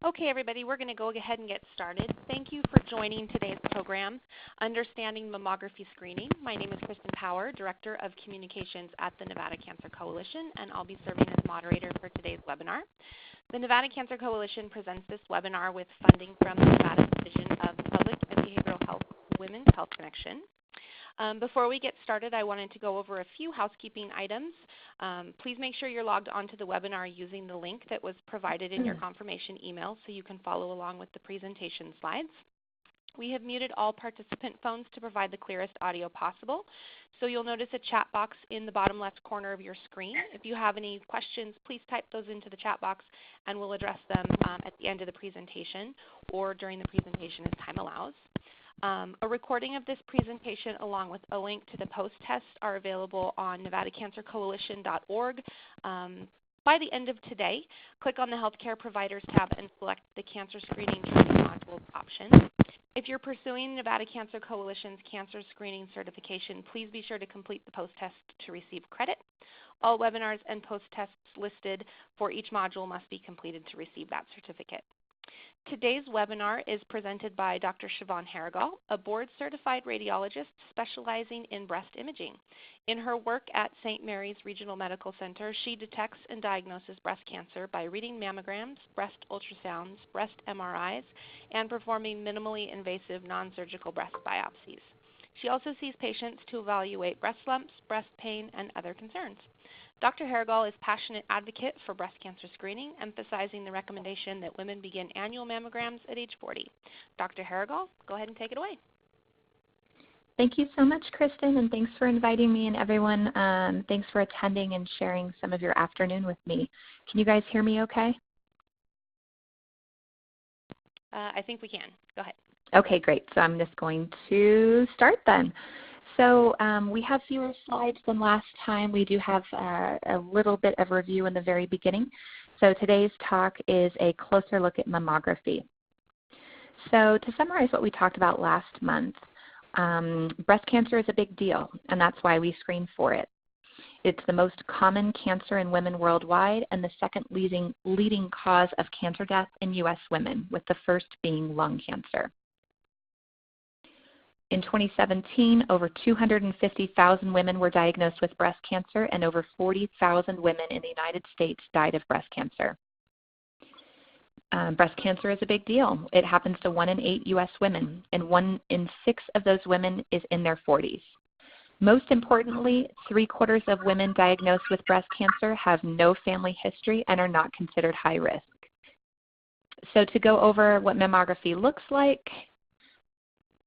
Okay, everybody, we're going to go ahead and get started. Thank you for joining today's program, Understanding Mammography Screening. My name is Kristen Power, Director of Communications at the Nevada Cancer Coalition, and I'll be serving as moderator for today's webinar. The Nevada Cancer Coalition presents this webinar with funding from the Nevada Division of Public and Behavioral Health Women's Health Connection. Before we get started, I wanted to go over a few housekeeping items. Please make sure you're logged onto the webinar using the link that was provided in your confirmation email so you can follow along with the presentation slides. We have muted all participant phones to provide the clearest audio possible. So you'll notice a chat box in the bottom left corner of your screen. If you have any questions, please type those into the chat box and we'll address them at the end of the presentation or during the presentation as time allows. A recording of this presentation along with a link to the post-test are available on nevadacancercoalition.org. By the end of today, click on the Healthcare Providers tab and select the Cancer Screening Training Modules option. If you're pursuing Nevada Cancer Coalition's Cancer Screening Certification, please be sure to complete the post-test to receive credit. All webinars and post-tests listed for each module must be completed to receive that certificate. Today's webinar is presented by Dr. Siobhan Harrigal, a board-certified radiologist specializing in breast imaging. In her work at St. Mary's Regional Medical Center, she detects and diagnoses breast cancer by reading mammograms, breast ultrasounds, breast MRIs, and performing minimally invasive non-surgical breast biopsies. She also sees patients to evaluate breast lumps, breast pain, and other concerns. Dr. Harrigal is a passionate advocate for breast cancer screening, emphasizing the recommendation that women begin annual mammograms at age 40. Dr. Harrigal, go ahead and take it away. Thank you so much, Kristen, and thanks for inviting me and everyone. Thanks for attending and sharing some of your afternoon with me. Can you guys hear me okay? I think we can. Go ahead. Okay, great. So I'm just going to start then. So we have fewer slides than last time. We do have a little bit of review in the very beginning. So today's talk is a closer look at mammography. So to summarize what we talked about last month, breast cancer is a big deal, and that's why we screen for it. It's the most common cancer in women worldwide and the second leading cause of cancer death in U.S. women, with the first being lung cancer. In 2017, over 250,000 women were diagnosed with breast cancer, and over 40,000 women in the United States died of breast cancer. Breast cancer is a big deal. It happens to 1 in 8 U.S. women, and 1 in 6 of those women is in their 40s. Most importantly, 3/4 of women diagnosed with breast cancer have no family history and are not considered high risk. So to go over what mammography looks like,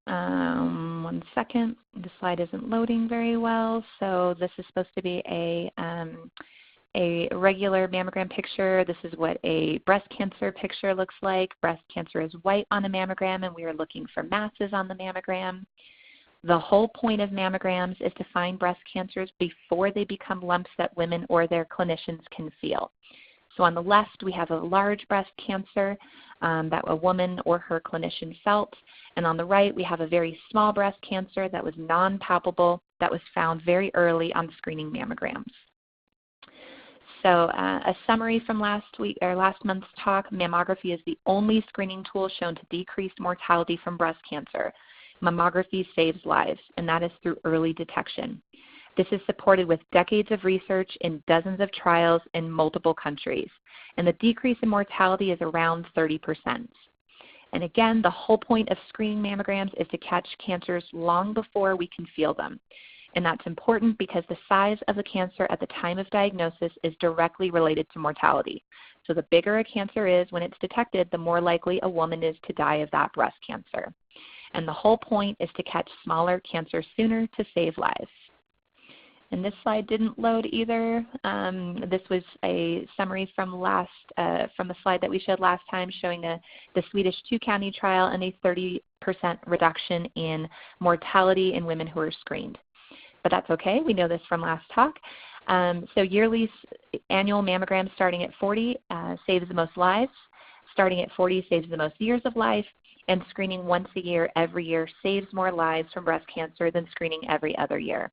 one second, the slide isn't loading very well. So this is supposed to be a regular mammogram picture. This is what a breast cancer picture looks like. Breast cancer is white on a mammogram, and we are looking for masses on the mammogram. The whole point of mammograms is to find breast cancers before they become lumps that women or their clinicians can feel. So on the left, we have a large breast cancer that a woman or her clinician felt. And on the right, we have a very small breast cancer that was non-palpable, that was found very early on screening mammograms. So a summary from last month's talk: mammography is the only screening tool shown to decrease mortality from breast cancer. Mammography saves lives, and that is through early detection. This is supported with decades of research in dozens of trials in multiple countries, and the decrease in mortality is around 30%. And again, the whole point of screening mammograms is to catch cancers long before we can feel them. And that's important because the size of the cancer at the time of diagnosis is directly related to mortality. So the bigger a cancer is when it's detected, the more likely a woman is to die of that breast cancer. And the whole point is to catch smaller cancers sooner to save lives. And this slide didn't load either. This was a summary from the slide that we showed last time, showing the Swedish 2-county trial and a 30% reduction in mortality in women who are screened. But that's okay. We know this from last talk. So yearly annual mammograms starting at 40 saves the most lives. Starting at 40 saves the most years of life. And screening once a year, every year, saves more lives from breast cancer than screening every other year.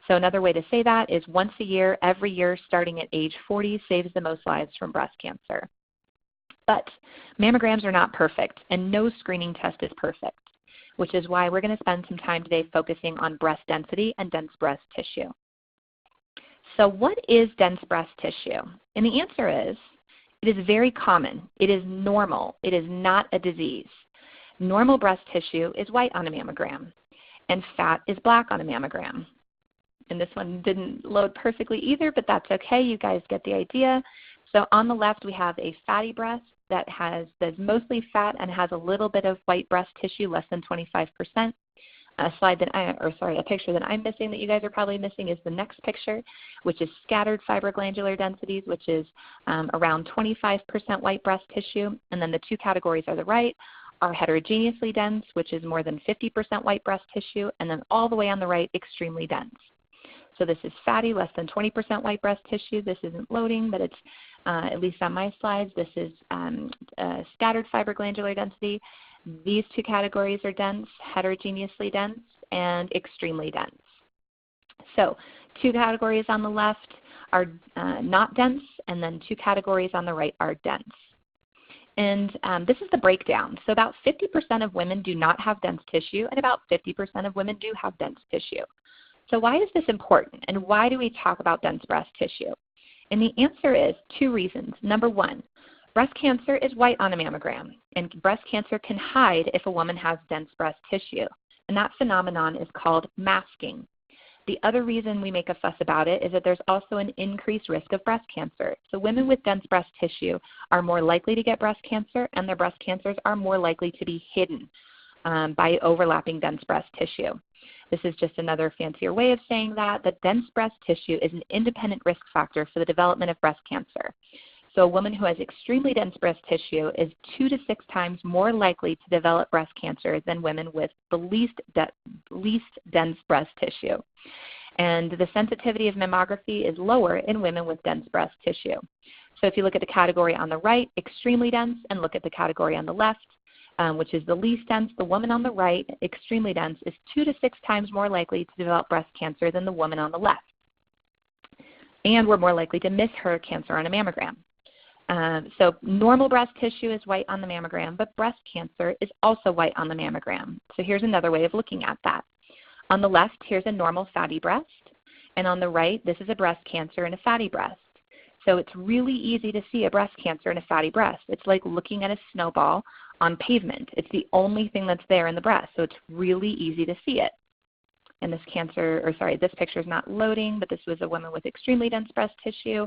So another way to say that is once a year, every year, starting at age 40, saves the most lives from breast cancer. But mammograms are not perfect, and no screening test is perfect, which is why we're going to spend some time today focusing on breast density and dense breast tissue. So what is dense breast tissue? And the answer is, it is very common. It is normal. It is not a disease. Normal breast tissue is white on a mammogram, and fat is black on a mammogram. And this one didn't load perfectly either, but that's okay. You guys get the idea. So on the left, we have a fatty breast that's mostly fat and has a little bit of white breast tissue, less than 25%. A picture that I'm missing that you guys are probably missing is the next picture, which is scattered fibroglandular densities, which is around 25% white breast tissue. And then the two categories on the right are heterogeneously dense, which is more than 50% white breast tissue, and then all the way on the right, extremely dense. So this is fatty, less than 20% white breast tissue. This isn't loading, but it's, at least on my slides, this is scattered fibroglandular density. These two categories are dense, heterogeneously dense, and extremely dense. So two categories on the left are not dense, and then two categories on the right are dense. And this is the breakdown. So about 50% of women do not have dense tissue, and about 50% of women do have dense tissue. So why is this important, and why do we talk about dense breast tissue? And the answer is two reasons. Number one, breast cancer is white on a mammogram, and breast cancer can hide if a woman has dense breast tissue, and that phenomenon is called masking. The other reason we make a fuss about it is that there's also an increased risk of breast cancer. So women with dense breast tissue are more likely to get breast cancer, and their breast cancers are more likely to be hidden by overlapping dense breast tissue. This is just another fancier way of saying that dense breast tissue is an independent risk factor for the development of breast cancer. So a woman who has extremely dense breast tissue is 2 to 6 times more likely to develop breast cancer than women with the least dense breast tissue. And the sensitivity of mammography is lower in women with dense breast tissue. So if you look at the category on the right, extremely dense, and look at the category on the left, which is the least dense, the woman on the right, extremely dense, is 2 to 6 times more likely to develop breast cancer than the woman on the left. And we're more likely to miss her cancer on a mammogram. So normal breast tissue is white on the mammogram, but breast cancer is also white on the mammogram. So here's another way of looking at that. On the left, here's a normal fatty breast, and on the right, this is a breast cancer in a fatty breast. So it's really easy to see a breast cancer in a fatty breast. It's like looking at a snowball on pavement. It's the only thing that's there in the breast, so it's really easy to see it. And this picture is not loading, but this was a woman with extremely dense breast tissue.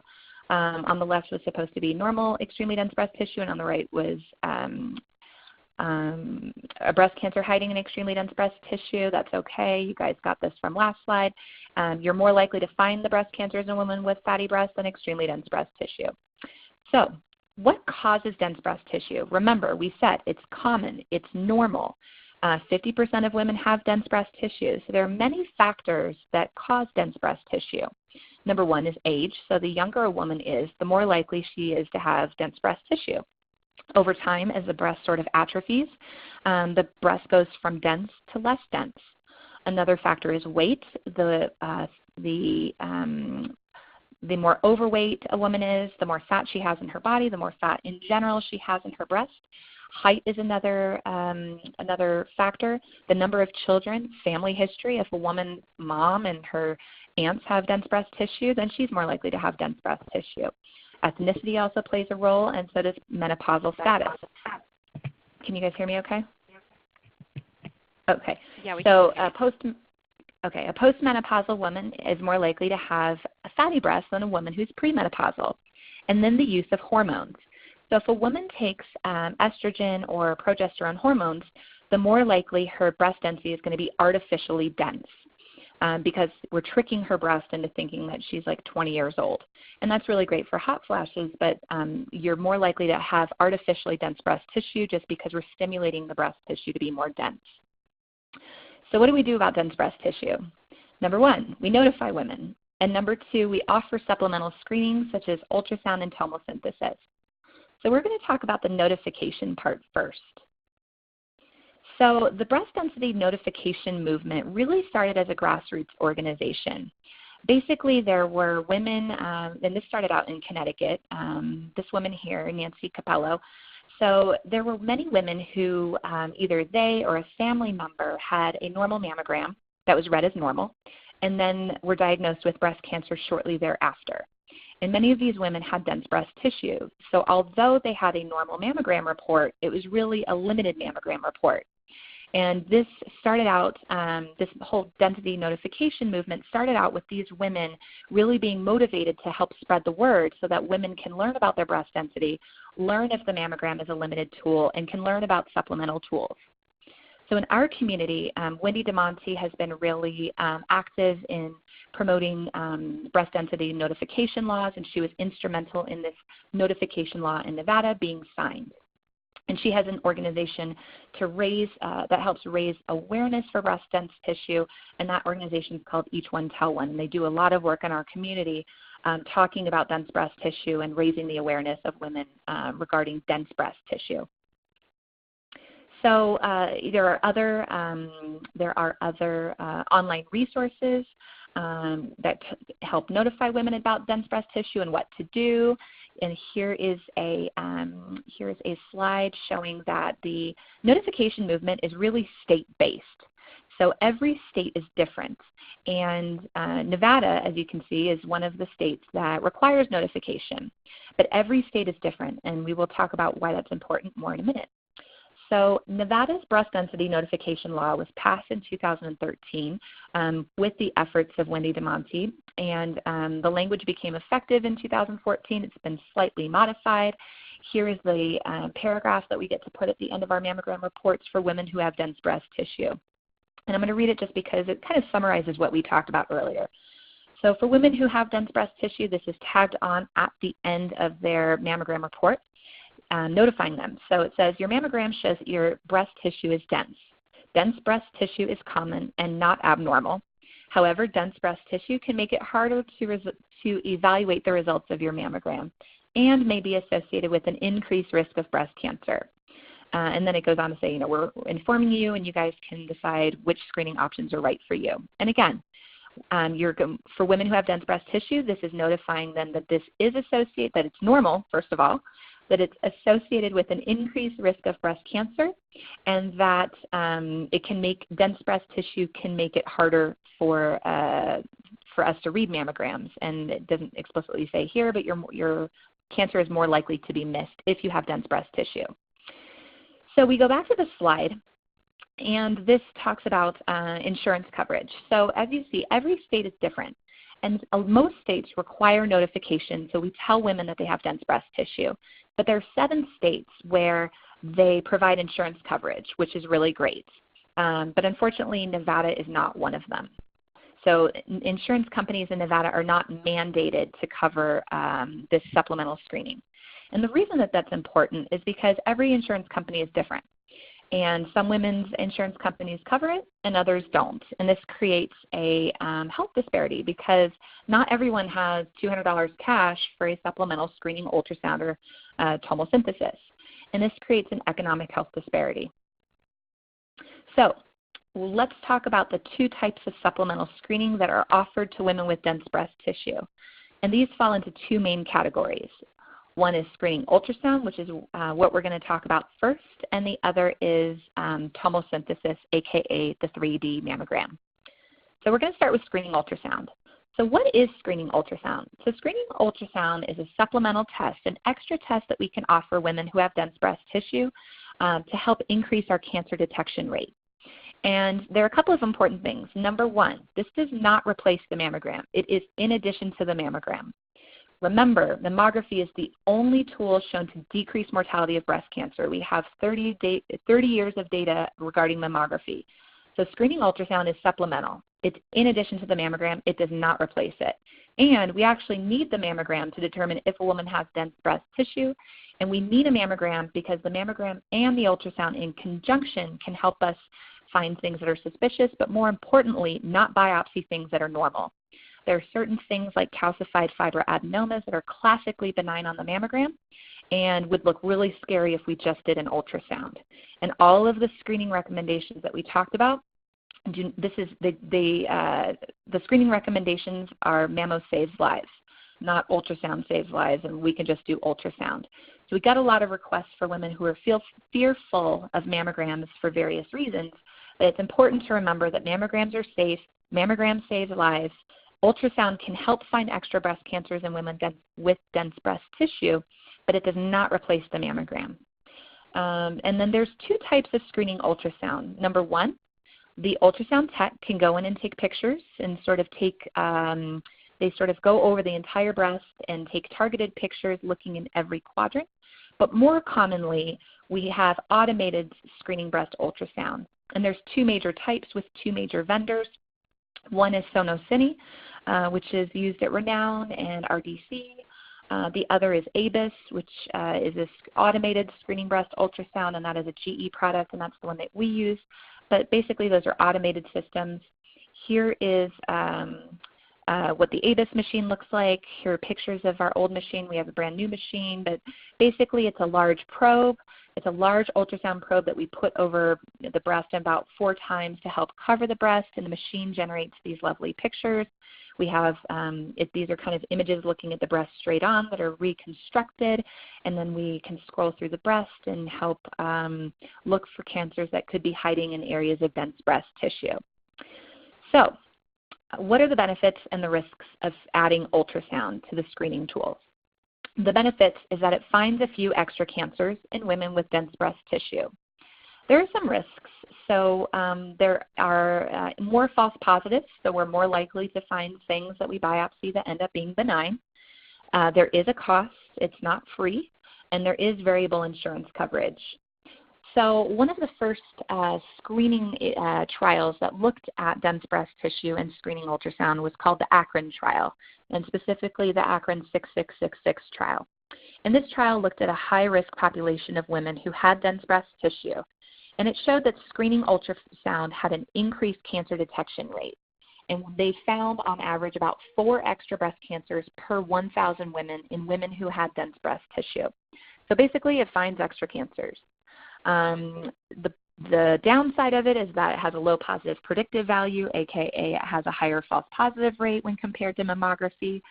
On the left was supposed to be normal, extremely dense breast tissue, and on the right was a breast cancer hiding in extremely dense breast tissue. That's okay. You guys got this from last slide. You're more likely to find the breast cancers in a woman with fatty breasts than extremely dense breast tissue. So what causes dense breast tissue? Remember, we said it's common. It's normal. 50% of women have dense breast tissue. So there are many factors that cause dense breast tissue. Number one is age. So the younger a woman is, the more likely she is to have dense breast tissue. Over time, as the breast sort of atrophies, the breast goes from dense to less dense. Another factor is weight. The more overweight a woman is, the more fat she has in her body, the more fat in general she has in her breast. Height is another factor. The number of children, family history. If a woman's mom and her aunts have dense breast tissue, then she's more likely to have dense breast tissue. Ethnicity also plays a role, and so does menopausal status. Can you guys hear me okay? Okay. Yeah, we so can. a postmenopausal woman is more likely to have a fatty breast than a woman who's premenopausal. And then the use of hormones. So if a woman takes estrogen or progesterone hormones, the more likely her breast density is going to be artificially dense because we're tricking her breast into thinking that she's like 20 years old. And that's really great for hot flashes, but you're more likely to have artificially dense breast tissue just because we're stimulating the breast tissue to be more dense. So what do we do about dense breast tissue? Number one, we notify women. And number two, we offer supplemental screenings such as ultrasound and tomosynthesis. So we're going to talk about the notification part first. So the breast density notification movement really started as a grassroots organization. basically there were women, and this started out in Connecticut, this woman here, Nancy Capello. So there were many women who either they or a family member had a normal mammogram that was read as normal, and then were diagnosed with breast cancer shortly thereafter. And many of these women had dense breast tissue. So although they had a normal mammogram report, it was really a limited mammogram report. And this started out, this whole density notification movement started out with these women really being motivated to help spread the word so that women can learn about their breast density, learn if the mammogram is a limited tool, and can learn about supplemental tools. So in our community, Wendy DeMonte has been really active in promoting breast density notification laws, and she was instrumental in this notification law in Nevada being signed. And she has an organization to raise, that helps raise awareness for breast dense tissue, and that organization is called Each One Tell One. And they do a lot of work in our community talking about dense breast tissue and raising the awareness of women regarding dense breast tissue. So there are other online resources that help notify women about dense breast tissue and what to do. And here is a slide showing that the notification movement is really state-based. So every state is different. And Nevada, as you can see, is one of the states that requires notification. But every state is different, and we will talk about why that's important more in a minute. So Nevada's breast density notification law was passed in 2013 with the efforts of Wendy DeMonte, and the language became effective in 2014. It's been slightly modified. Here is the paragraph that we get to put at the end of our mammogram reports for women who have dense breast tissue. And I'm going to read it just because it kind of summarizes what we talked about earlier. So for women who have dense breast tissue, this is tagged on at the end of their mammogram report. Notifying them. So it says, your mammogram shows that your breast tissue is dense. Dense breast tissue is common and not abnormal. However, dense breast tissue can make it harder to evaluate the results of your mammogram and may be associated with an increased risk of breast cancer. And then it goes on to say, we're informing you and you guys can decide which screening options are right for you. And again, for women who have dense breast tissue, this is notifying them that this is associated, that it's normal, first of all, that it's associated with an increased risk of breast cancer, and that it can make dense breast tissue can make it harder for us to read mammograms. And it doesn't explicitly say here, but your cancer is more likely to be missed if you have dense breast tissue. So we go back to the slide, and this talks about insurance coverage. So as you see, every state is different. And most states require notification, so we tell women that they have dense breast tissue. But there are 7 states where they provide insurance coverage, which is really great. But unfortunately, Nevada is not one of them. So insurance companies in Nevada are not mandated to cover this supplemental screening. And the reason that that's important is because every insurance company is different. And some women's insurance companies cover it and others don't. And this creates a health disparity because not everyone has $200 cash for a supplemental screening ultrasound or tomosynthesis. And this creates an economic health disparity. So let's talk about the 2 types of supplemental screening that are offered to women with dense breast tissue. And these fall into 2 main categories. One is screening ultrasound, which is what we're going to talk about first, and the other is tomosynthesis, aka the 3D mammogram. So we're going to start with screening ultrasound. So what is screening ultrasound? So screening ultrasound is a supplemental test, an extra test that we can offer women who have dense breast tissue to help increase our cancer detection rate. And there are a couple of important things. Number 1, this does not replace the mammogram. It is in addition to the mammogram. Remember, mammography is the only tool shown to decrease mortality of breast cancer. We have 30 years of data regarding mammography. So screening ultrasound is supplemental. It's in addition to the mammogram. It does not replace it. And we actually need the mammogram to determine if a woman has dense breast tissue. And we need a mammogram because the mammogram and the ultrasound in conjunction can help us find things that are suspicious, but more importantly, not biopsy things that are normal. There are certain things like calcified fibroadenomas that are classically benign on the mammogram and would look really scary if we just did an ultrasound. And all of the screening recommendations that we talked about the screening recommendations are mammo saves lives, not ultrasound saves lives, and we can just do ultrasound. So we got a lot of requests for women who are fearful of mammograms for various reasons, but it's important to remember that mammograms are safe, mammograms save lives, ultrasound can help find extra breast cancers in women with dense breast tissue, but it does not replace the mammogram. And then there's two types of screening ultrasound. Number one, the ultrasound tech can go in and take pictures and they sort of go over the entire breast and take targeted pictures looking in every quadrant. But more commonly, we have automated screening breast ultrasound. And there's two major types with two major vendors. One is Tomosynthesis, which is used at Renown and RDC. The other is ABIS, which is this automated screening breast ultrasound, and that is a GE product, and that's the one that we use. But basically, those are automated systems. Here is what the ABIS machine looks like. Here are pictures of our old machine. We have a brand new machine, but basically it's a large probe. It's a large ultrasound probe that we put over the breast about 4 times to help cover the breast, and the machine generates these lovely pictures. We have, these are kind of images looking at the breast straight on that are reconstructed, and then we can scroll through the breast and help look for cancers that could be hiding in areas of dense breast tissue. So, what are the benefits and the risks of adding ultrasound to the screening tools? The benefits is that it finds a few extra cancers in women with dense breast tissue. There are some risks. So there are more false positives, so we're more likely to find things that we biopsy that end up being benign. There is a cost. It's not free. And there is variable insurance coverage. So one of the first screening trials that looked at dense breast tissue and screening ultrasound was called the Akron trial, and specifically the Akron 6666 trial. And this trial looked at a high-risk population of women who had dense breast tissue, and it showed that screening ultrasound had an increased cancer detection rate. And they found on average about 4 extra breast cancers per 1,000 women in women who had dense breast tissue. So basically it finds extra cancers. The downside of it is that it has a low positive predictive value, aka it has a higher false positive rate when compared to mammography.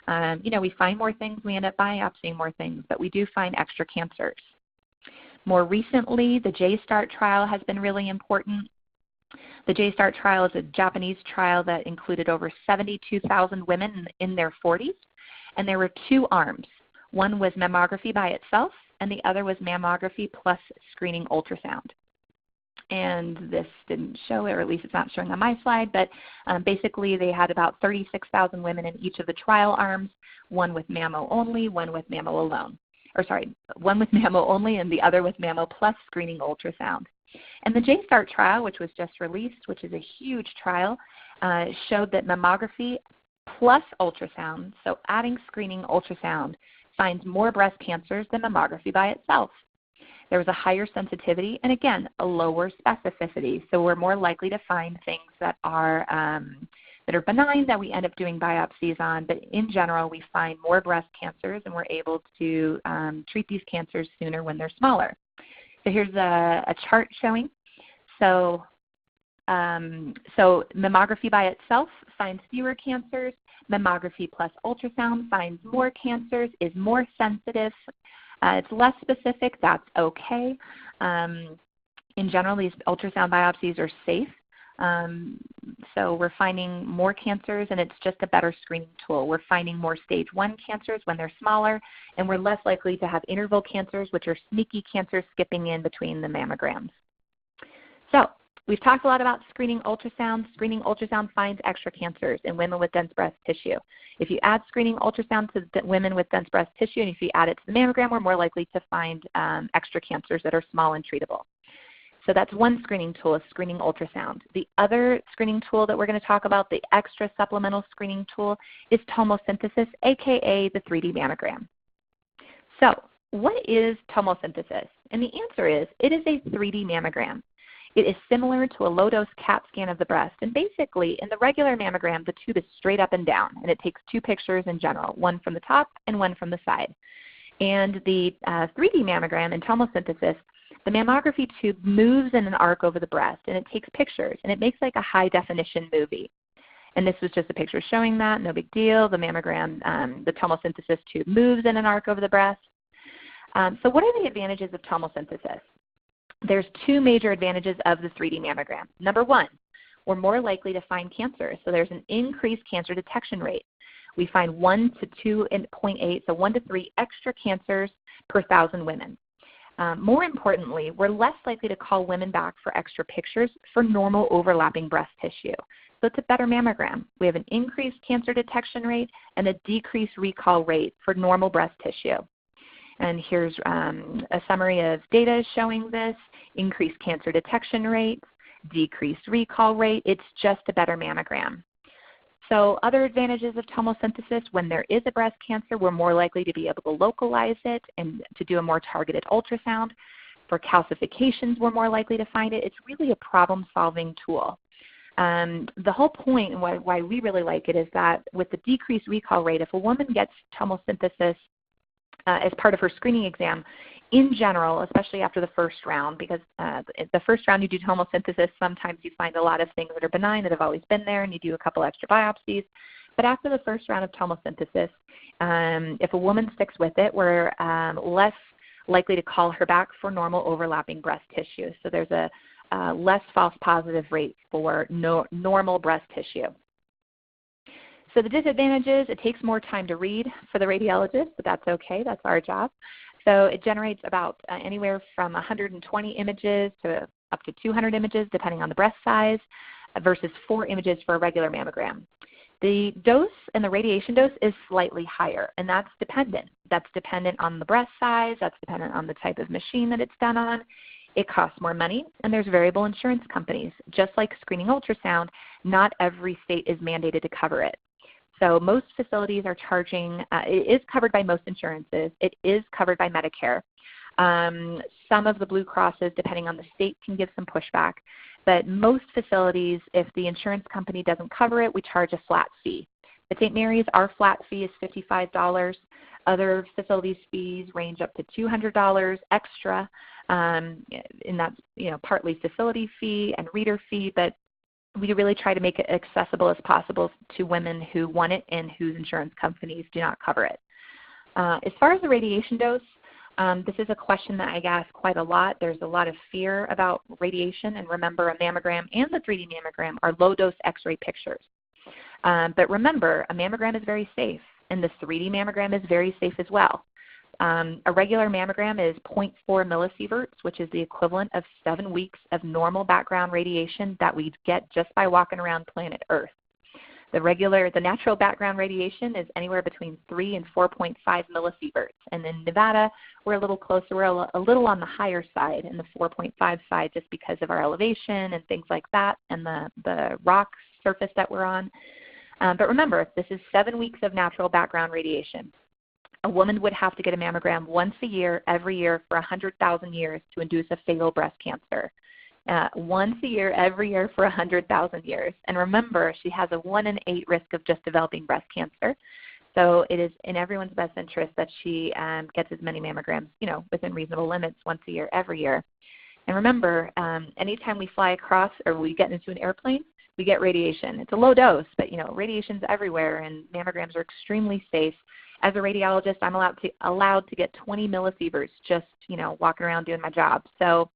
We find more things, we end up biopsying more things, but we do find extra cancers. More recently, the JSTART trial has been really important. The JSTART trial is a Japanese trial that included over 72,000 women in their 40s, and there were 2 arms. One was mammography by itself, and the other was mammography plus screening ultrasound. And this didn't show it, or at least it's not showing on my slide, but basically they had about 36,000 women in each of the trial arms, one with mammo only, one with mammo alone. One with mammo only and the other with mammo plus screening ultrasound. And the JSTART trial, which was just released, which is a huge trial, showed that mammography plus ultrasound, so adding screening ultrasound, finds more breast cancers than mammography by itself. There was a higher sensitivity and, again, a lower specificity. So we're more likely to find things that are benign that we end up doing biopsies on. But in general, we find more breast cancers, and we're able to treat these cancers sooner when they're smaller. So here's a chart showing. So mammography by itself finds fewer cancers. Mammography plus ultrasound finds more cancers, is more sensitive. It's less specific. That's okay. In general, these ultrasound biopsies are safe. So we're finding more cancers, and it's just a better screening tool. We're finding more stage 1 cancers when they're smaller, and we're less likely to have interval cancers, which are sneaky cancers skipping in between the mammograms. So we've talked a lot about screening ultrasound. Screening ultrasound finds extra cancers in women with dense breast tissue. If you add screening ultrasound to women with dense breast tissue, and if you add it to the mammogram, we're more likely to find extra cancers that are small and treatable. So that's one screening tool, is screening ultrasound. The other screening tool that we're going to talk about, the extra supplemental screening tool, is tomosynthesis, aka the 3D mammogram. So what is tomosynthesis? And the answer is, it is a 3D mammogram. It is similar to a low-dose CAT scan of the breast. And basically, in the regular mammogram, the tube is straight up and down, and it takes 2 pictures in general, one from the top and one from the side. And the 3D mammogram in tomosynthesis the mammography tube moves in an arc over the breast, and it takes pictures, and it makes like a high-definition movie. And this was just a picture showing that, no big deal. The mammogram, the tomosynthesis tube moves in an arc over the breast. So what are the advantages of tomosynthesis? There's two major advantages of the 3D mammogram. Number one, we're more likely to find cancer. So there's an increased cancer detection rate. We find 1 to 2.8, so 1 to 3 extra cancers per 1,000 women. More importantly, we're less likely to call women back for extra pictures for normal overlapping breast tissue. So it's a better mammogram. We have an increased cancer detection rate and a decreased recall rate for normal breast tissue. And here's a summary of data showing this: increased cancer detection rate, decreased recall rate. It's just a better mammogram. So other advantages of tomosynthesis: when there is a breast cancer, we're more likely to be able to localize it and to do a more targeted ultrasound. For calcifications, we're more likely to find it. It's really a problem-solving tool. The whole point and why we really like it is that with the decreased recall rate, if a woman gets tomosynthesis as part of her screening exam, in general, especially after the first round, because the first round you do tomosynthesis, sometimes you find a lot of things that are benign that have always been there, and you do a couple extra biopsies. But after the first round of tomosynthesis, if a woman sticks with it, we're less likely to call her back for normal overlapping breast tissue. So there's a less false positive rate for normal breast tissue. So the disadvantages: it takes more time to read for the radiologist, but that's okay. That's our job. So it generates about anywhere from 120 images to up to 200 images, depending on the breast size, versus 4 images for a regular mammogram. The dose and the radiation dose is slightly higher, and that's dependent. That's dependent on the breast size. That's dependent on the type of machine that it's done on. It costs more money, and there's variable insurance companies. Just like screening ultrasound, not every state is mandated to cover it. So most facilities are charging, it is covered by most insurances. It is covered by Medicare. Some of the Blue Crosses, depending on the state, can give some pushback. But most facilities, if the insurance company doesn't cover it, we charge a flat fee. At St. Mary's, our flat fee is $55. Other facilities' fees range up to $200 extra, and that's partly facility fee and reader fee, but we really try to make it accessible as possible to women who want it and whose insurance companies do not cover it. As far as the radiation dose, this is a question that I get asked quite a lot. There's a lot of fear about radiation, and remember, a mammogram and the 3D mammogram are low-dose X-ray pictures. But remember, a mammogram is very safe, and the 3D mammogram is very safe as well. A regular mammogram is 0.4 millisieverts, which is the equivalent of 7 weeks of normal background radiation that we get just by walking around planet Earth. The natural background radiation is anywhere between 3 and 4.5 millisieverts. And in Nevada, we're a little closer. We're a little on the higher side, in the 4.5 side, just because of our elevation and things like that, and the rock surface that we're on. But remember, this is 7 weeks of natural background radiation. A woman would have to get a mammogram once a year, every year, for 100,000 years to induce a fatal breast cancer. Once a year, every year, for 100,000 years. And remember, she has a 1 in 8 risk of just developing breast cancer. So it is in everyone's best interest that she gets as many mammograms, within reasonable limits, once a year, every year. And remember, anytime we fly across or we get into an airplane, we get radiation. It's a low dose, but radiation's everywhere, and mammograms are extremely safe. As a radiologist, I'm allowed to get 20 millisieverts just walking around doing my job. So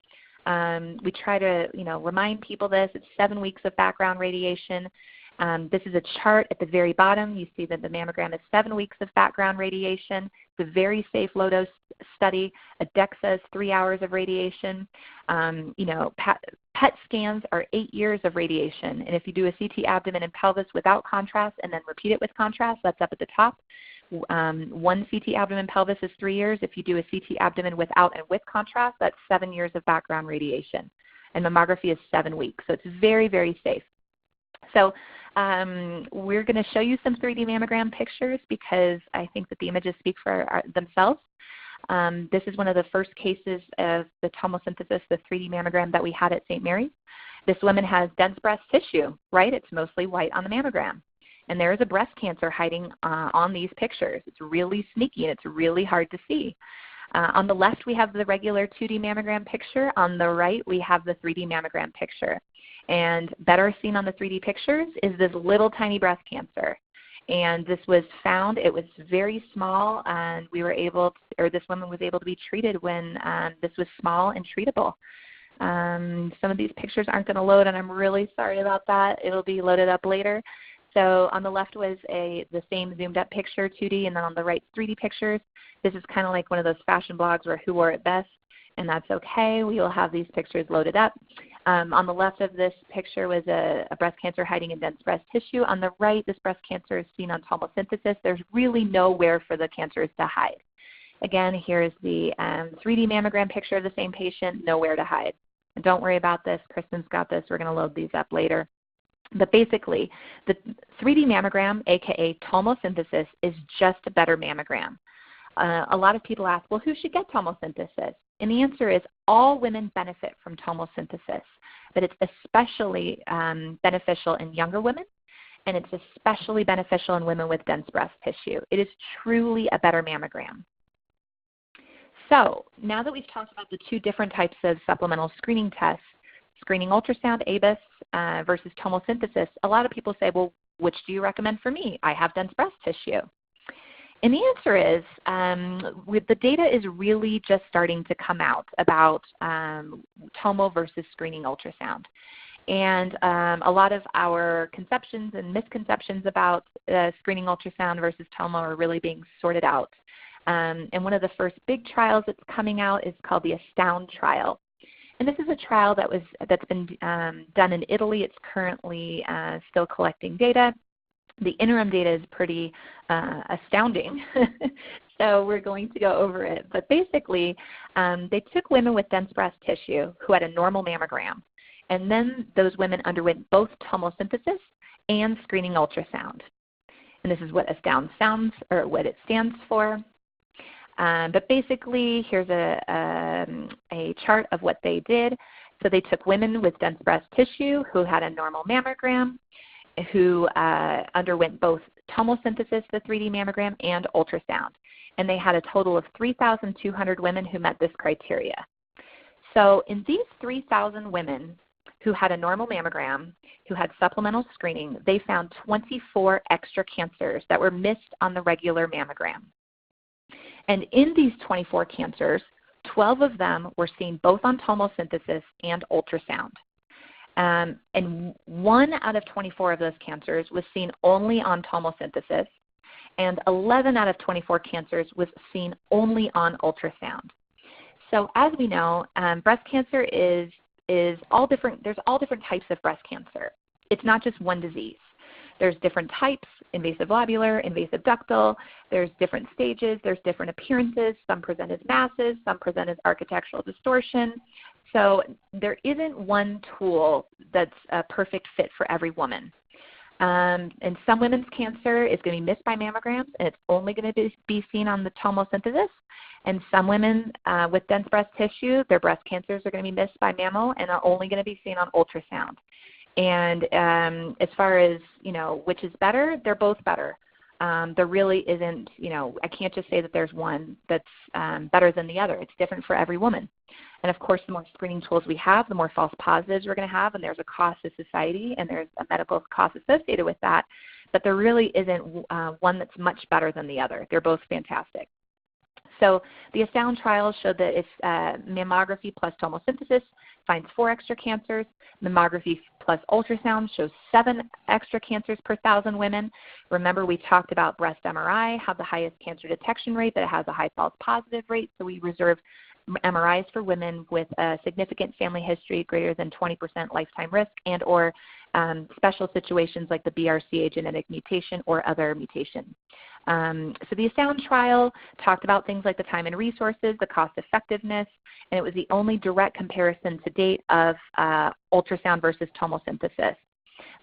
we try to remind people this. It's 7 weeks of background radiation. This is a chart at the very bottom. You see that the mammogram is 7 weeks of background radiation. It's a very safe low-dose study. A DEXA is 3 hours of radiation. PET scans are 8 years of radiation. And if you do a CT abdomen and pelvis without contrast and then repeat it with contrast, that's up at the top. One CT abdomen pelvis is 3 years. If you do a CT abdomen without and with contrast, that's 7 years of background radiation. And mammography is 7 weeks. So it's very, very safe. So we're going to show you some 3D mammogram pictures because I think that the images speak for themselves. This is one of the first cases of the tomosynthesis, the 3D mammogram that we had at St. Mary's. This woman has dense breast tissue, right? It's mostly white on the mammogram. And there is a breast cancer hiding on these pictures. It's really sneaky and it's really hard to see. On the left, we have the regular 2D mammogram picture. On the right, we have the 3D mammogram picture. And better seen on the 3D pictures is this little tiny breast cancer. And this was found, it was very small, and we were able to, or this woman was able to be treated when this was small and treatable. Some of these pictures aren't going to load, and I'm really sorry about that. It'll be loaded up later. So on the left was the same zoomed up picture, 2D, and then on the right, 3D pictures. This is kind of like one of those fashion blogs where who wore it best, and that's okay. We will have these pictures loaded up. On the left of this picture was a breast cancer hiding in dense breast tissue. On the right, this breast cancer is seen on tomosynthesis. There's really nowhere for the cancers to hide. Again, here's the 3D mammogram picture of the same patient, nowhere to hide. And don't worry about this. Kristen's got this. We're going to load these up later. But basically, the 3D mammogram, aka tomosynthesis, is just a better mammogram. A lot of people ask, well, who should get tomosynthesis? And the answer is all women benefit from tomosynthesis, but it's especially beneficial in younger women, and it's especially beneficial in women with dense breast tissue. It is truly a better mammogram. So now that we've talked about the two different types of supplemental screening tests, screening ultrasound, ABIS, versus tomosynthesis, a lot of people say, well, which do you recommend for me? I have dense breast tissue. And the answer is, the data is really just starting to come out about tomo versus screening ultrasound. And a lot of our conceptions and misconceptions about screening ultrasound versus tomo are really being sorted out. And one of the first big trials that's coming out is called the ASTOUND trial. And this is a trial that's been done in Italy. It's currently still collecting data. The interim data is pretty astounding, so we're going to go over it. But basically, they took women with dense breast tissue who had a normal mammogram, and then those women underwent both tomosynthesis and screening ultrasound. And this is what ASTOUND what it stands for. But basically, here's a chart of what they did. So they took women with dense breast tissue who had a normal mammogram, who underwent both tomosynthesis, the 3D mammogram, and ultrasound. And they had a total of 3,200 women who met this criteria. So in these 3,000 women who had a normal mammogram, who had supplemental screening, they found 24 extra cancers that were missed on the regular mammogram. And in these 24 cancers, 12 of them were seen both on tomosynthesis and ultrasound. And 1 out of 24 of those cancers was seen only on tomosynthesis, and 11 out of 24 cancers was seen only on ultrasound. So as we know, breast cancer is all different. There's all different types of breast cancer. It's not just one disease. There's different types: invasive lobular, invasive ductal. There's different stages. There's different appearances. Some present as masses. Some present as architectural distortion. So there isn't one tool that's a perfect fit for every woman. And some women's cancer is going to be missed by mammograms, and it's only going to be seen on the tomosynthesis. And some women with dense breast tissue, their breast cancers are going to be missed by mammo and are only going to be seen on ultrasound. And as far as, which is better, they're both better. There really isn't, I can't just say that there's one that's better than the other. It's different for every woman. And of course, the more screening tools we have, the more false positives we're going to have, and there's a cost to society, and there's a medical cost associated with that. But there really isn't one that's much better than the other. They're both fantastic. So the ASTOUND trial showed that if mammography plus tomosynthesis finds 4 extra cancers, mammography plus ultrasound shows 7 extra cancers per 1,000 women. Remember, we talked about breast MRI have the highest cancer detection rate, but it has a high false positive rate, so we reserve MRIs for women with a significant family history greater than 20% lifetime risk, and or special situations like the BRCA genetic mutation or other mutation. So the ASTOUND trial talked about things like the time and resources, the cost effectiveness, and it was the only direct comparison to date of ultrasound versus tomosynthesis.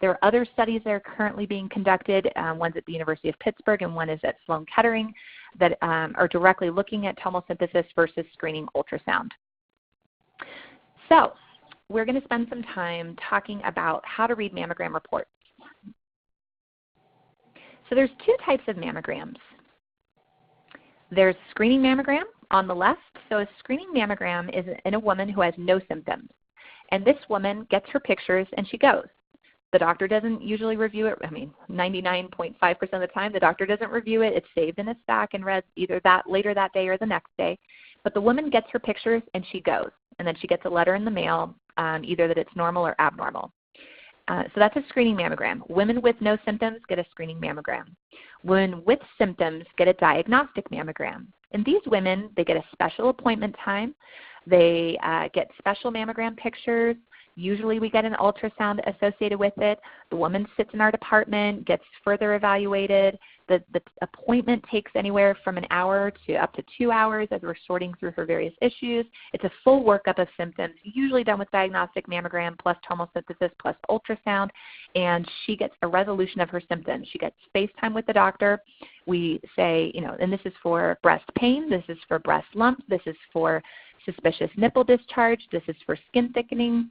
There are other studies that are currently being conducted. One's at the University of Pittsburgh and one is at Sloan Kettering, that are directly looking at tomosynthesis versus screening ultrasound. So we're going to spend some time talking about how to read mammogram reports. So there's 2 types of mammograms. There's screening mammogram, On the left, so a screening mammogram is in a woman who has no symptoms. And this woman gets her pictures and she goes. The doctor doesn't usually review it. 99.5% of the time, the doctor doesn't review it. It's saved in a stack and read either later that day or the next day. But the woman gets her pictures and she goes. And then she gets a letter in the mail, either that it's normal or abnormal. So that's a screening mammogram. Women with no symptoms get a screening mammogram. Women with symptoms get a diagnostic mammogram. And these women, they get a special appointment time. They get special mammogram pictures. Usually we get an ultrasound associated with it. The woman sits in our department, gets further evaluated. The appointment takes anywhere from an hour to up to 2 hours as we're sorting through her various issues. It's a full workup of symptoms, usually done with diagnostic mammogram plus tomosynthesis plus ultrasound, and she gets a resolution of her symptoms. She gets space time with the doctor. We say, and this is for breast pain, this is for breast lumps, this is for suspicious nipple discharge, this is for skin thickening,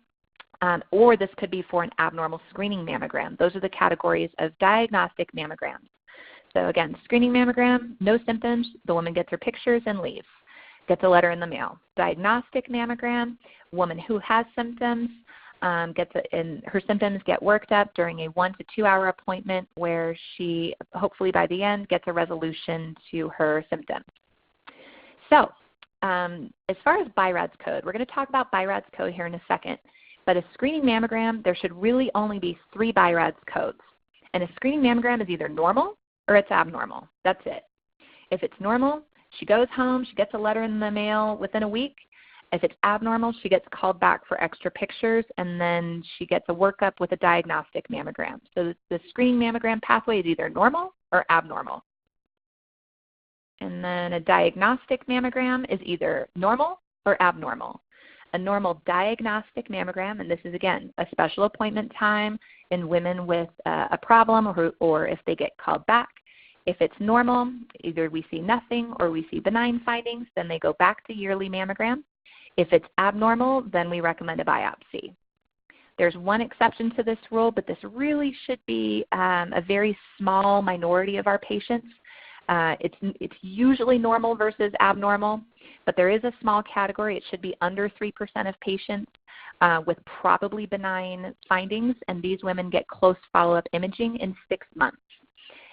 or this could be for an abnormal screening mammogram. Those are the categories of diagnostic mammograms. So again, screening mammogram, no symptoms, the woman gets her pictures and leaves, gets a letter in the mail. Diagnostic mammogram, woman who has symptoms, and her symptoms get worked up during a 1 to 2 hour appointment where she hopefully by the end gets a resolution to her symptoms. So as far as Bi-rads code, we're going to talk about Bi-rads code here in a second. But a screening mammogram, there should really only be 3 Bi-rads codes. And a screening mammogram is either normal or it's abnormal. That's it. If it's normal, she goes home, she gets a letter in the mail within a week. If it's abnormal, she gets called back for extra pictures, and then she gets a workup with a diagnostic mammogram. So the screening mammogram pathway is either normal or abnormal. And then a diagnostic mammogram is either normal or abnormal. A normal diagnostic mammogram, and this is, again, a special appointment time in women with a problem or if they get called back. If it's normal, either we see nothing or we see benign findings, then they go back to yearly mammogram. If it's abnormal, then we recommend a biopsy. There's one exception to this rule, but this really should be a very small minority of our patients. It's usually normal versus abnormal, but there is a small category. It should be under 3% of patients with probably benign findings, and these women get close follow-up imaging in 6 months.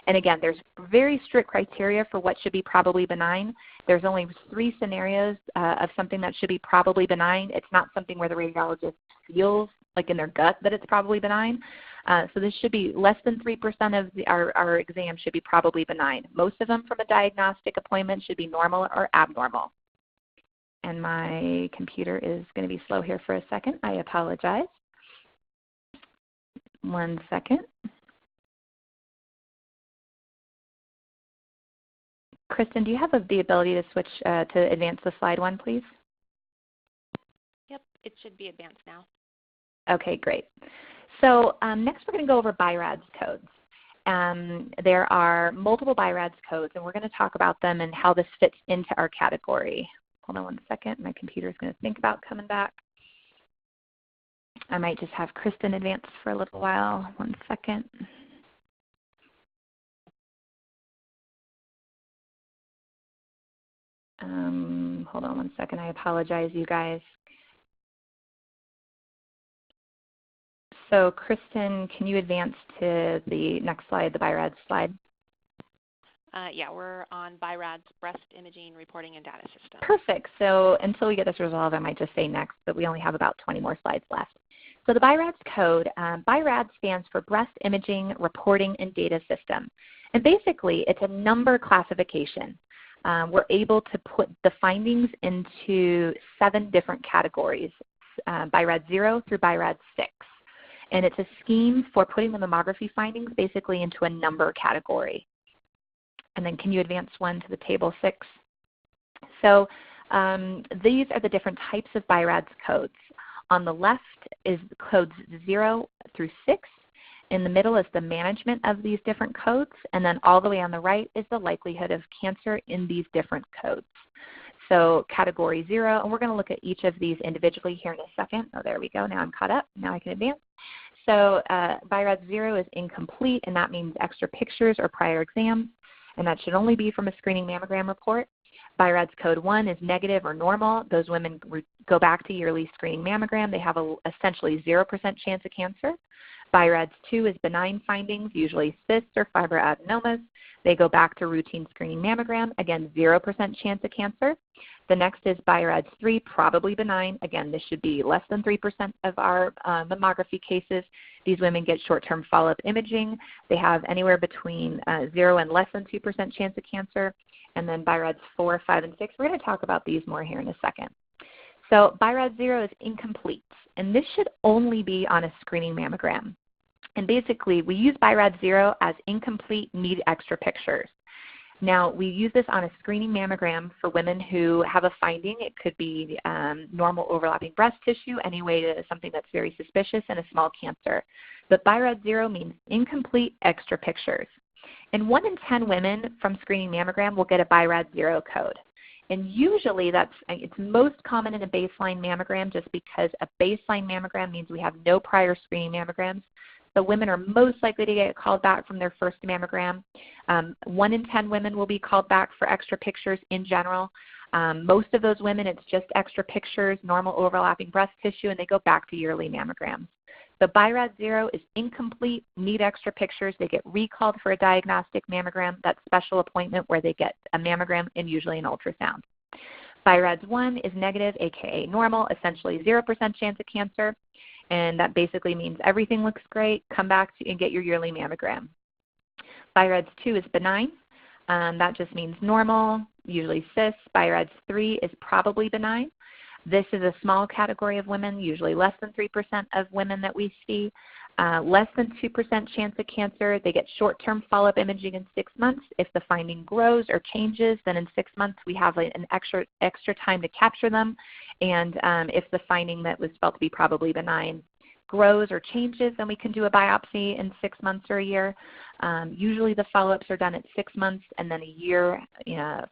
And again, there's very strict criteria for what should be probably benign. There's only 3 scenarios of something that should be probably benign. It's not something where the radiologist feels like in their gut that it's probably benign. So this should be less than 3% of our exams should be probably benign. Most of them from a diagnostic appointment should be normal or abnormal. And my computer is going to be slow here for a second. I apologize. 1 second. Kristen, do you have the ability to switch to advance the slide 1, please? Yep, it should be advanced now. Okay, great. So next we're going to go over Bi-rads codes. There are multiple Bi-rads codes, and we're going to talk about them and how this fits into our category. Hold on 1 second. My computer is going to think about coming back. I might just have Kristen advance for a little while. 1 second. Hold on 1 second. I apologize, you guys. So Kristen, can you advance to the next slide, the Bi-rads slide? Yeah, we're on Bi-rads, breast imaging, reporting, and data system. Perfect. So until we get this resolved, I might just say next, but we only have about 20 more slides left. So the Bi-rads code, Bi-rads stands for breast imaging, reporting, and data system. And basically, it's a number classification. We're able to put the findings into 7 different categories, Bi-rads 0 through Bi-rads 6. And it's a scheme for putting the mammography findings basically into a number category. And then can you advance 1 to the table 6? So these are the different types of Bi-rads codes. On the left is codes 0 through 6. In the middle is the management of these different codes. And then all the way on the right is the likelihood of cancer in these different codes. So category 0, and we're going to look at each of these individually here in a second. Oh, there we go. Now I'm caught up. Now I can advance. So Bi-rads 0 is incomplete, and that means extra pictures or prior exams, and that should only be from a screening mammogram report. Bi-rads code 1 is negative or normal. Those women go back to yearly screening mammogram. They have essentially 0% chance of cancer. Bi-rads 2 is benign findings, usually cysts or fibroadenomas. They go back to routine screening mammogram. Again, 0% chance of cancer. The next is Bi-rads 3, probably benign. Again, this should be less than 3% of our mammography cases. These women get short-term follow-up imaging. They have anywhere between 0 and less than 2% chance of cancer. And then Bi-rads 4, 5, and 6, we're going to talk about these more here in a second. So Bi-rad 0 is incomplete, and this should only be on a screening mammogram. And basically, we use Bi-rad 0 as incomplete, need extra pictures. Now, we use this on a screening mammogram for women who have a finding. It could be normal overlapping breast tissue, anyway to something that's very suspicious, and a small cancer. But Bi-rad 0 means incomplete, extra pictures. And 1 in 10 women from screening mammogram will get a Bi-rad 0 code. And usually it's most common in a baseline mammogram just because a baseline mammogram means we have no prior screening mammograms. So women are most likely to get called back from their first mammogram. 1 in 10 women will be called back for extra pictures in general. Most of those women, it's just extra pictures, normal overlapping breast tissue, and they go back to yearly mammograms. So Bi-rad 0 is incomplete, need extra pictures. They get recalled for a diagnostic mammogram, that special appointment where they get a mammogram and usually an ultrasound. Bi-rads 1 is negative, aka normal, essentially 0% chance of cancer. And that basically means everything looks great, come back and get your yearly mammogram. Bi-rads 2 is benign. That just means normal, usually cysts. Bi-rads 3 is probably benign. This is a small category of women, usually less than 3% of women that we see. Less than 2% chance of cancer. They get short-term follow-up imaging in 6 months. If the finding grows or changes, then in 6 months we have an extra time to capture them. And if the finding that was felt to be probably benign grows or changes, then we can do a biopsy in 6 months or a year. Usually the follow-ups are done at 6 months and then a year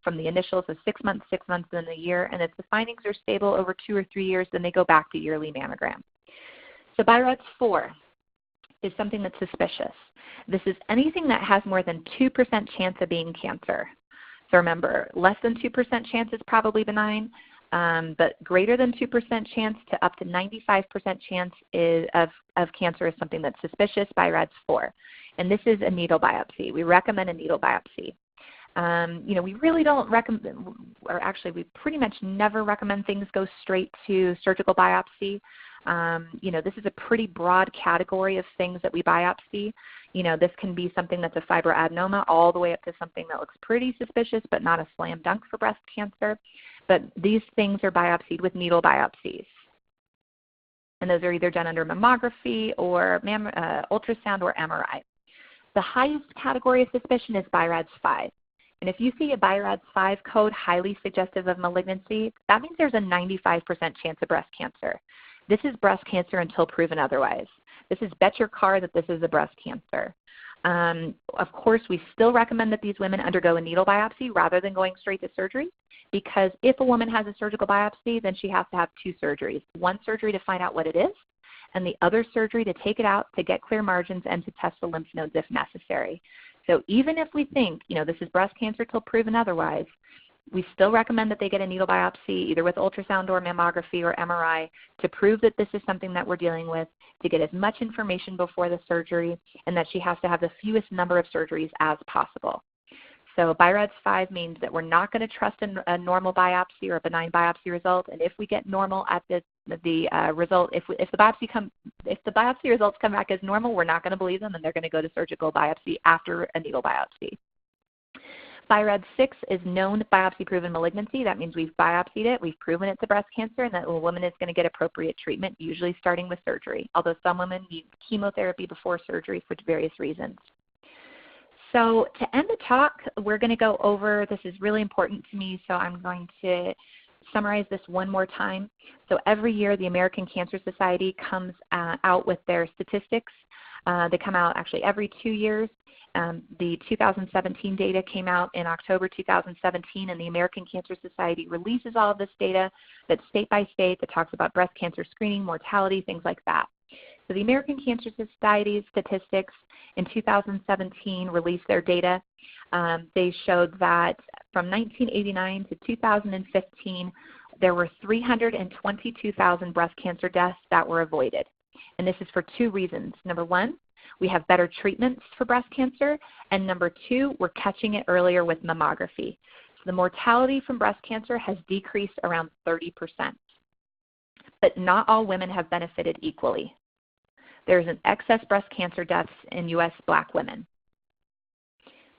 from the initial, so 6 months, then a year. And if the findings are stable over 2 or 3 years, then they go back to yearly mammogram. So Bi-rads 4 is something that's suspicious. This is anything that has more than 2% chance of being cancer. So remember, less than 2% chance is probably benign, but greater than 2% chance to up to 95% chance of cancer is something that's suspicious, Bi-rads 4. And this is a needle biopsy. We recommend a needle biopsy. We really don't recommend, or actually we pretty much never recommend things go straight to surgical biopsy. This is a pretty broad category of things that we biopsy. This can be something that's a fibroadenoma all the way up to something that looks pretty suspicious but not a slam dunk for breast cancer. But these things are biopsied with needle biopsies. And those are either done under mammography or ultrasound or MRI. The highest category of suspicion is Bi-rads 5. And if you see a Bi-rads 5 code highly suggestive of malignancy, that means there's a 95% chance of breast cancer. This is breast cancer until proven otherwise. This is bet your car that this is a breast cancer. Of course, we still recommend that these women undergo a needle biopsy rather than going straight to surgery, because if a woman has a surgical biopsy, then she has to have 2 surgeries. 1 surgery to find out what it is, and the other surgery to take it out to get clear margins and to test the lymph nodes if necessary. So even if we think, this is breast cancer till proven otherwise, we still recommend that they get a needle biopsy either with ultrasound or mammography or MRI to prove that this is something that we're dealing with, to get as much information before the surgery, and that she has to have the fewest number of surgeries as possible. So Bi-rads 5 means that we're not going to trust a normal biopsy or a benign biopsy result, and if we get normal at the result, if the biopsy results come back as normal, we're not going to believe them, and they're going to go to surgical biopsy after a needle biopsy. Bi-rads 6 is known biopsy-proven malignancy. That means we've biopsied it, we've proven it's a breast cancer, and that a woman is going to get appropriate treatment, usually starting with surgery, although some women need chemotherapy before surgery for various reasons. So to end the talk, we're going to go over, this is really important to me, so I'm going to summarize this one more time. So every year the American Cancer Society comes out with their statistics. They come out actually every 2 years. The 2017 data came out in October 2017, and the American Cancer Society releases all of this data that's state by state that talks about breast cancer screening, mortality, things like that. So the American Cancer Society's statistics in 2017 released their data. They showed that from 1989 to 2015, there were 322,000 breast cancer deaths that were avoided. And this is for two reasons. Number one, we have better treatments for breast cancer. And number two, we're catching it earlier with mammography. So the mortality from breast cancer has decreased around 30%. But not all women have benefited equally. There's an excess breast cancer deaths in U.S. Black women.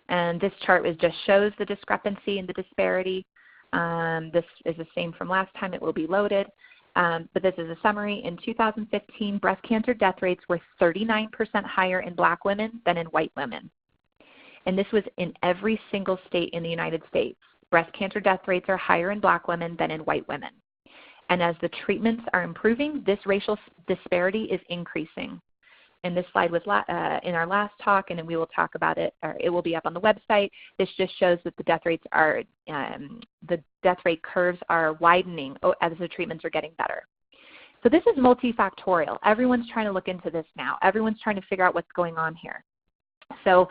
And this chart just shows the discrepancy and the disparity. This is the same from last time. It will be loaded. But this is a summary. In 2015, breast cancer death rates were 39% higher in Black women than in white women. And this was in every single state in the United States. Breast cancer death rates are higher in Black women than in white women. And as the treatments are improving, this racial disparity is increasing. And this slide was in our last talk, and then we will talk about it, or it will be up on the website. This just shows that the death rates are, the death rate curves are widening as the treatments are getting better. So this is multifactorial. Everyone's trying to look into this now. Everyone's trying to figure out what's going on here. So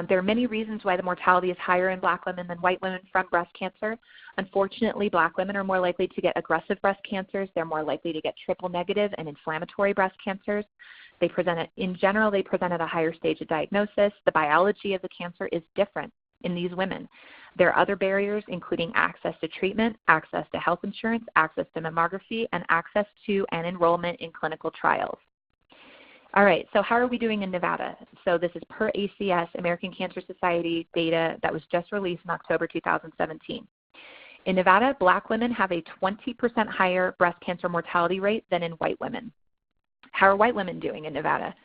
there are many reasons why the mortality is higher in Black women than white women from breast cancer. Unfortunately, Black women are more likely to get aggressive breast cancers. They're more likely to get triple negative and inflammatory breast cancers. In general, they present at a higher stage of diagnosis. The biology of the cancer is different in these women. There are other barriers, including access to treatment, access to health insurance, access to mammography, and access to and enrollment in clinical trials. All right, so how are we doing in Nevada? So this is per ACS, American Cancer Society data that was just released in October 2017. In Nevada, Black women have a 20% higher breast cancer mortality rate than in white women. How are white women doing in Nevada?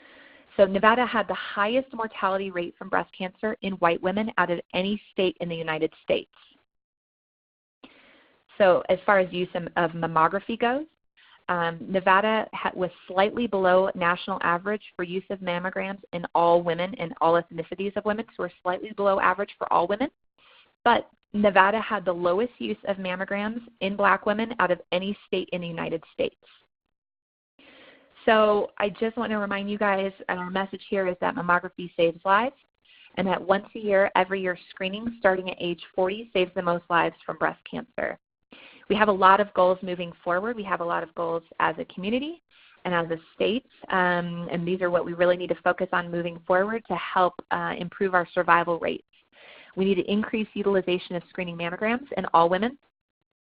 So Nevada had the highest mortality rate from breast cancer in white women out of any state in the United States. So as far as use of mammography goes, Nevada was slightly below national average for use of mammograms in all women and all ethnicities of women, so we're slightly below average for all women. But Nevada had the lowest use of mammograms in Black women out of any state in the United States. So I just want to remind you guys, our message here is that mammography saves lives, and that once a year, every year screening starting at age 40 saves the most lives from breast cancer. We have a lot of goals moving forward. We have a lot of goals as a community and as a state, and these are what we really need to focus on moving forward to help improve our survival rates. We need to increase utilization of screening mammograms in all women.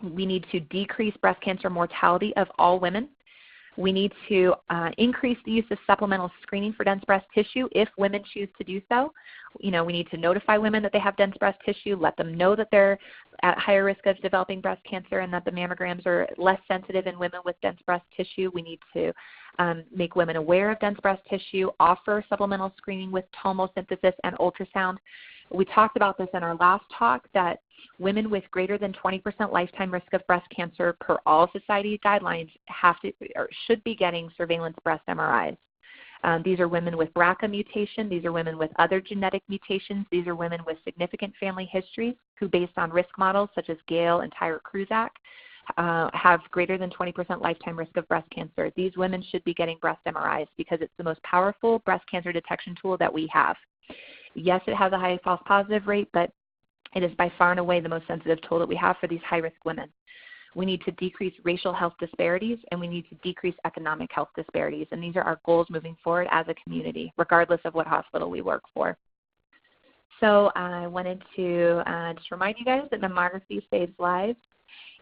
We need to decrease breast cancer mortality of all women. We need to increase the use of supplemental screening for dense breast tissue if women choose to do so. We need to notify women that they have dense breast tissue, let them know that they're at higher risk of developing breast cancer and that the mammograms are less sensitive in women with dense breast tissue. We need to make women aware of dense breast tissue, offer supplemental screening with tomosynthesis and ultrasound. We talked about this in our last talk, that women with greater than 20% lifetime risk of breast cancer per all society guidelines should be getting surveillance breast MRIs. These are women with BRCA mutation. These are women with other genetic mutations. These are women with significant family histories who, based on risk models such as Gale and Tyrer-Kruzak, have greater than 20% lifetime risk of breast cancer. These women should be getting breast MRIs because it's the most powerful breast cancer detection tool that we have. Yes, it has a high false positive rate, but it is by far and away the most sensitive tool that we have for these high-risk women. We need to decrease racial health disparities, and we need to decrease economic health disparities. And these are our goals moving forward as a community, regardless of what hospital we work for. So I wanted to just remind you guys that mammography saves lives.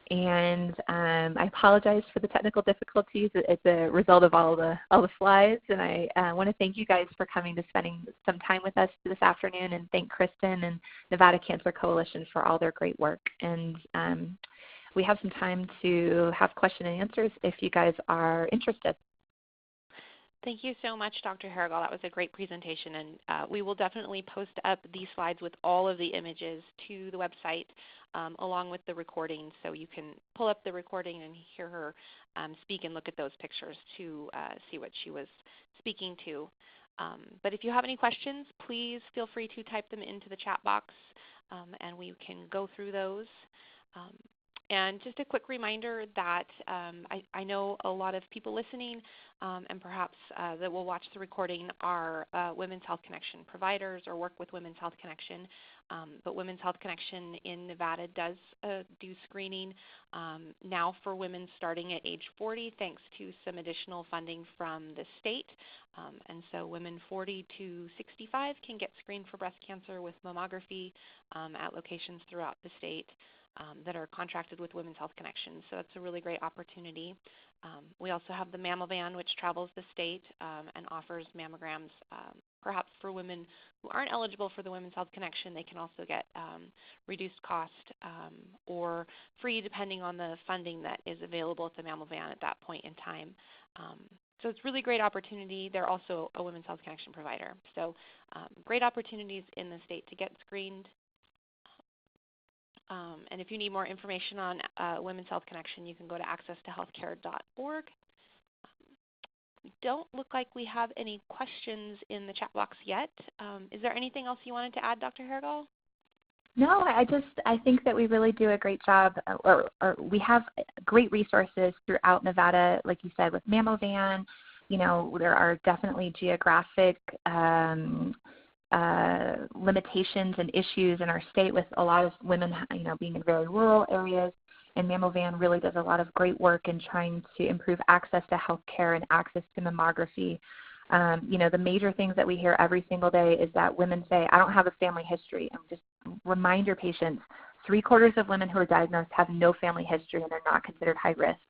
And I apologize for the technical difficulties. It's a result of all the slides. And I want to thank you guys for coming to spending some time with us this afternoon, and thank Kristen and Nevada Cancer Coalition for all their great work. And we have some time to have question and answers if you guys are interested. Thank you so much, Dr. Harrigal. That was a great presentation, and we will definitely post up these slides with all of the images to the website along with the recording, so you can pull up the recording and hear her speak and look at those pictures to see what she was speaking to. But if you have any questions, please feel free to type them into the chat box, and we can go through those. And just a quick reminder that I know a lot of people listening and perhaps that will watch the recording are Women's Health Connection providers or work with Women's Health Connection. But Women's Health Connection in Nevada does do screening now for women starting at age 40 thanks to some additional funding from the state. And so women 40 to 65 can get screened for breast cancer with mammography at locations throughout the state that are contracted with Women's Health Connection. So that's a really great opportunity. We also have the Mammovan, which travels the state and offers mammograms perhaps for women who aren't eligible for the Women's Health Connection. They can also get reduced cost or free depending on the funding that is available at the Mammovan at that point in time. So it's a really great opportunity. They're also a Women's Health Connection provider. So great opportunities in the state to get screened. And if you need more information on Women's Health Connection, you can go to accesstohealthcare.org. We don't look like we have any questions in the chat box yet. Is there anything else you wanted to add, Dr. Hergall? No, I think that we really do a great job, or we have great resources throughout Nevada, like you said, with Mammovan. You know, there are definitely geographic limitations and issues in our state with a lot of women, you know, being in very rural areas. And Mammovan really does a lot of great work in trying to improve access to health care and access to mammography. You know, the major things that we hear every single day is that women say, I don't have a family history. And just remind your patients, 3/4 of women who are diagnosed have no family history and they're not considered high risk.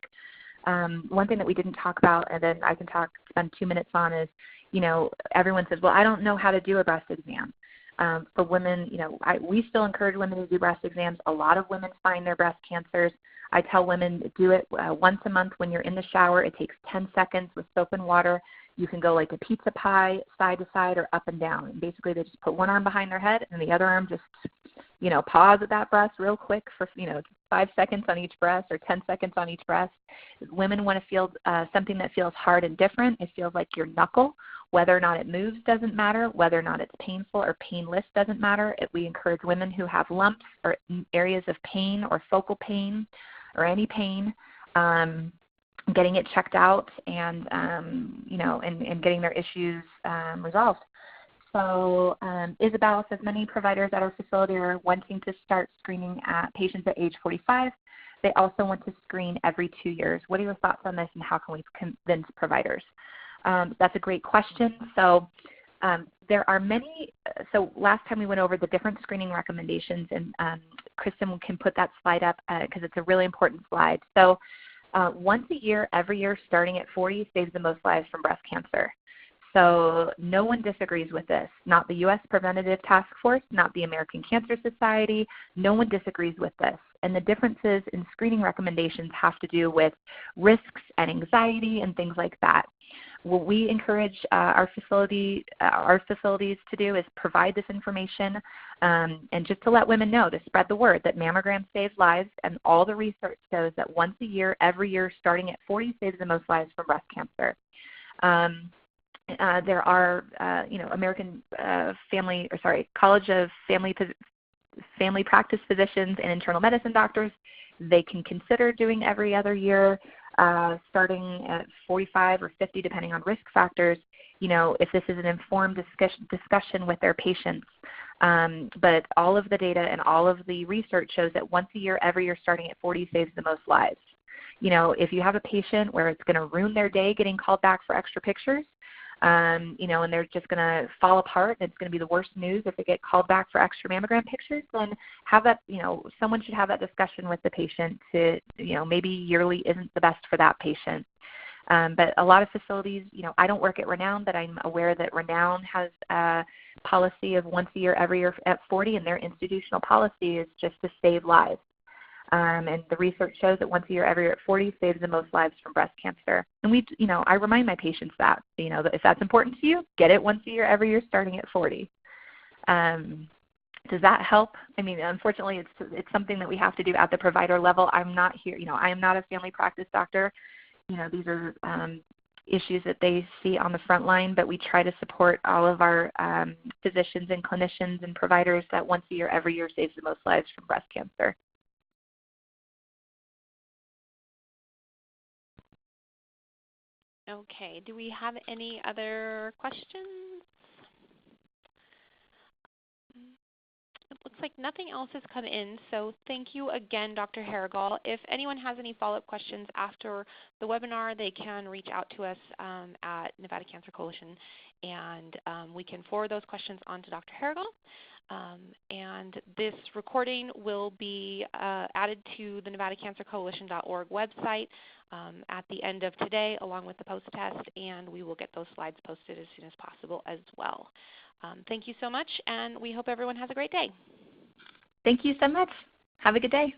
One thing that we didn't talk about, and then I can spend 2 minutes on, is, you know, everyone says, well, I don't know how to do a breast exam. For women, you know, we still encourage women to do breast exams. A lot of women find their breast cancers. I tell women to do it once a month when you're in the shower. It takes 10 seconds with soap and water. You can go like a pizza pie, side to side or up and down. And basically they just put one arm behind their head and the other arm just, you know, pause at that breast real quick for, you know, 5 seconds on each breast or 10 seconds on each breast. Women want to feel something that feels hard and different. It feels like your knuckle. Whether or not it moves doesn't matter. Whether or not it's painful or painless doesn't matter. We encourage women who have lumps or areas of pain or focal pain or any pain, getting it checked out and, you know, and getting their issues resolved. So Isabel says many providers at our facility are wanting to start screening patients at age 45. They also want to screen every 2 years. What are your thoughts on this and how can we convince providers? That's a great question. So there are many, so last time we went over the different screening recommendations, and Kristen can put that slide up because it's a really important slide. So once a year, every year, starting at 40, saves the most lives from breast cancer. So no one disagrees with this, not the U.S. Preventative Task Force, not the American Cancer Society. No one disagrees with this. And the differences in screening recommendations have to do with risks and anxiety and things like that. What we encourage our facilities to do is provide this information and just to let women know, to spread the word that mammograms save lives, and all the research shows that once a year, every year, starting at 40, saves the most lives from breast cancer. There are, you know, College of Family Practice Physicians and Internal Medicine doctors. They can consider doing every other year, starting at 45 or 50, depending on risk factors, you know, if this is an informed discussion with their patients. But all of the data and all of the research shows that once a year, every year, starting at 40, saves the most lives. You know, if you have a patient where it's going to ruin their day getting called back for extra pictures, you know, and they're just going to fall apart, and it's going to be the worst news if they get called back for extra mammogram pictures, then have that, you know, someone should have that discussion with the patient to, you know, maybe yearly isn't the best for that patient. But a lot of facilities, you know, I don't work at Renown, but I'm aware that Renown has a policy of once a year, every year at 40, and their institutional policy is just to save lives. And the research shows that once a year, every year at 40 saves the most lives from breast cancer. And we, you know, I remind my patients that, you know, that if that's important to you, get it once a year, every year, starting at 40. Does that help? I mean, unfortunately, it's something that we have to do at the provider level. I'm not here, you know, I am not a family practice doctor. You know, these are issues that they see on the front line, but we try to support all of our physicians and clinicians and providers that once a year, every year, saves the most lives from breast cancer. Okay, do we have any other questions? It looks like nothing else has come in, so thank you again, Dr. Harrigal. If anyone has any follow-up questions after the webinar, they can reach out to us at Nevada Cancer Coalition, and we can forward those questions on to Dr. Harrigal. And this recording will be added to the NevadaCancerCoalition.org website at the end of today, along with the post-test, and we will get those slides posted as soon as possible as well. Thank you so much, and we hope everyone has a great day. Thank you so much. Have a good day.